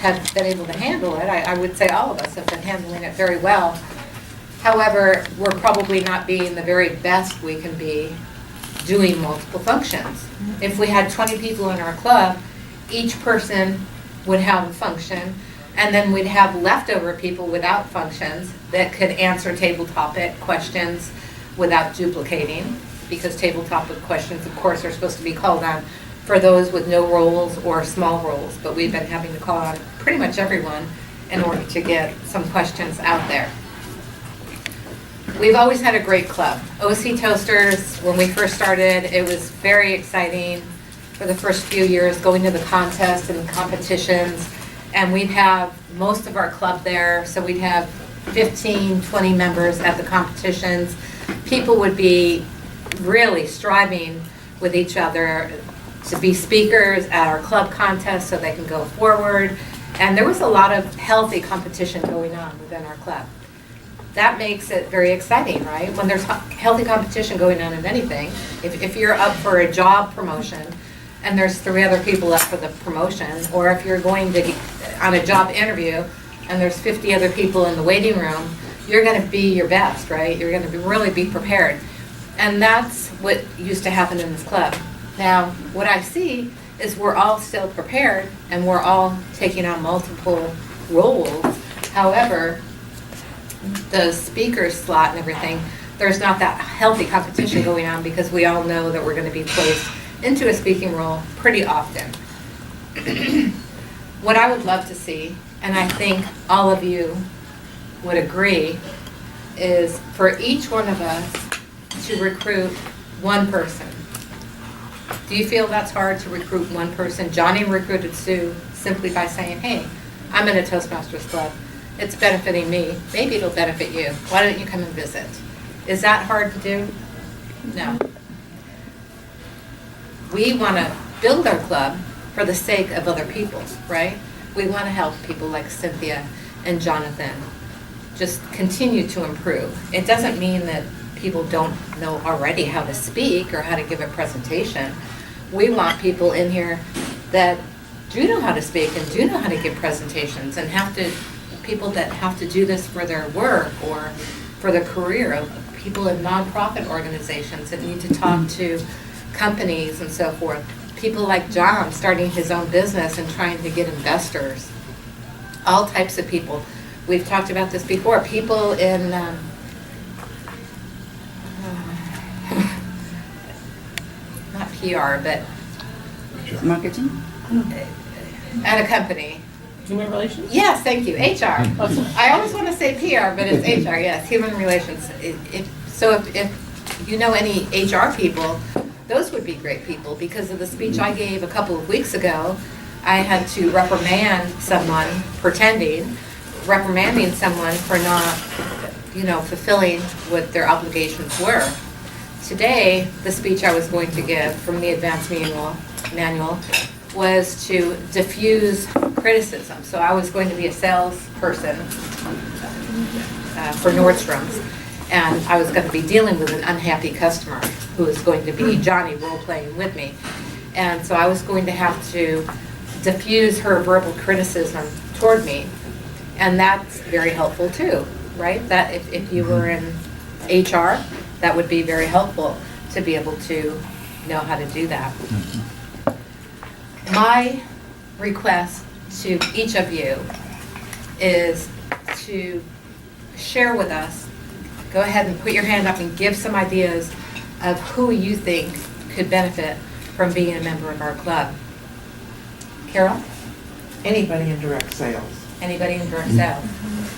have been able to handle it. I would say all of us have been handling it very well. However, we're probably not being the very best we can be doing multiple functions. If we had 20 people in our club, each person would have a function, and then we'd have leftover people without functions that could answer table topic questions without duplicating, because table topic questions, of course, are supposed to be called on for those with no roles or small roles, but we've been having to call on pretty much everyone in order to get some questions out there. We've always had a great club. OC Toasters, when we first started, it was very exciting for the first few years, going to the contests and the competitions, and we'd have most of our club there, so we'd have 15, 20 members at the competitions. People would be really striving with each other to be speakers at our club contest so they can go forward, and there was a lot of healthy competition going on within our club. That makes it very exciting, right? When there's healthy competition going on in anything, if you're up for a job promotion and there's 3 other people up for the promotion, or if you're going to on a job interview and there's 50 other people in the waiting room, you're going to be your best, right? You're going to really be prepared. And that's what used to happen in this club. Now, what I see is we're all still prepared and we're all taking on multiple roles. However, the speaker slot and everything, there's not that healthy competition going on because we all know that we're going to be placed into a speaking role pretty often. What I would love to see, and I think all of you would agree, is for each one of us to recruit one person. Do you feel that's hard to recruit one person? Johnny recruited Sue simply by saying, hey, I'm in a Toastmasters club. It's benefiting me. Maybe it'll benefit you. Why don't you come and visit? Is that hard to do? No. We want to build our club for the sake of other people, right? We want to help people like Cynthia and Jonathan just continue to improve. It doesn't mean that people don't know already how to speak or how to give a presentation. We want people in here that do know how to speak and do know how to give presentations and people that have to do this for their work or for their career, people in nonprofit organizations that need to talk to companies and so forth. People like John starting his own business and trying to get investors. All types of people. We've talked about this before. People in not PR, but marketing at a company. Human relations? Yes, thank you. HR. I always want to say PR, but it's HR. Yes, human relations. If you know any HR people, those would be great people. Because of the speech I gave a couple of weeks ago, I had to reprimanding someone for not, fulfilling what their obligations were. Today, the speech I was going to give from the advanced manual was to diffuse criticism. So I was going to be a salesperson for Nordstrom's, and I was going to be dealing with an unhappy customer who was going to be Johnny role-playing with me. And so I was going to have to diffuse her verbal criticism toward me. And that's very helpful too, right? That if you were in HR, that would be very helpful to be able to know how to do that. My request to each of you is to share with us, go ahead and put your hand up and give some ideas of who you think could benefit from being a member of our club. Carol? Anybody in direct sales. Anybody in direct sales?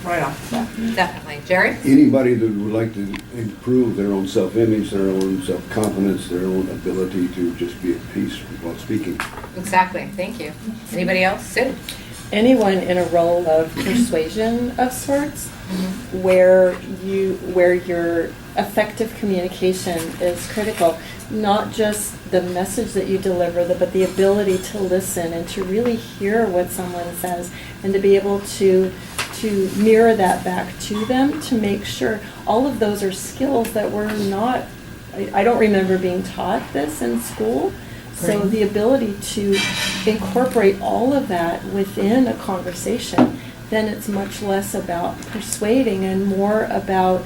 Right off the bat. Definitely. Jerry? Anybody that would like to improve their own self-image, their own self-confidence, their own ability to just be at peace while speaking. Exactly. Thank you. Anybody else? Sue? Anyone in a role of persuasion of sorts, where your effective communication is critical. Not just the message that you deliver, but the ability to listen and to really hear what someone says, and to be able to mirror that back to them, to make sure. All of those are skills that were not, I don't remember being taught this in school, So Great. the ability to incorporate all of that within a conversation, then it's much less about persuading and more about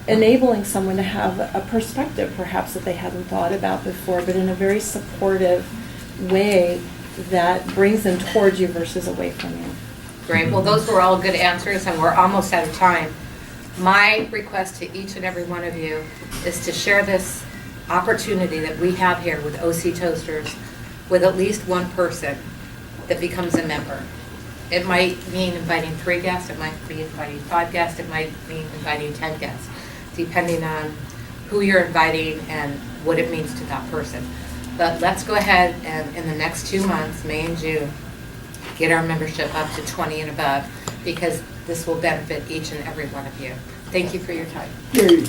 enabling someone to have a perspective perhaps that they hadn't thought about before, but in a very supportive way that brings them towards you versus away from you. Great, well, those were all good answers, and we're almost out of time. My request to each and every one of you is to share this opportunity that we have here with OC Toasters with at least one person that becomes a member. It might mean inviting 3 guests, it might be inviting 5 guests, it might mean inviting 10 guests, depending on who you're inviting and what it means to that person. But let's go ahead and in the next 2 months, May and June, get our membership up to 20 and above, because this will benefit each and every one of you. Thank you for your time. Yay.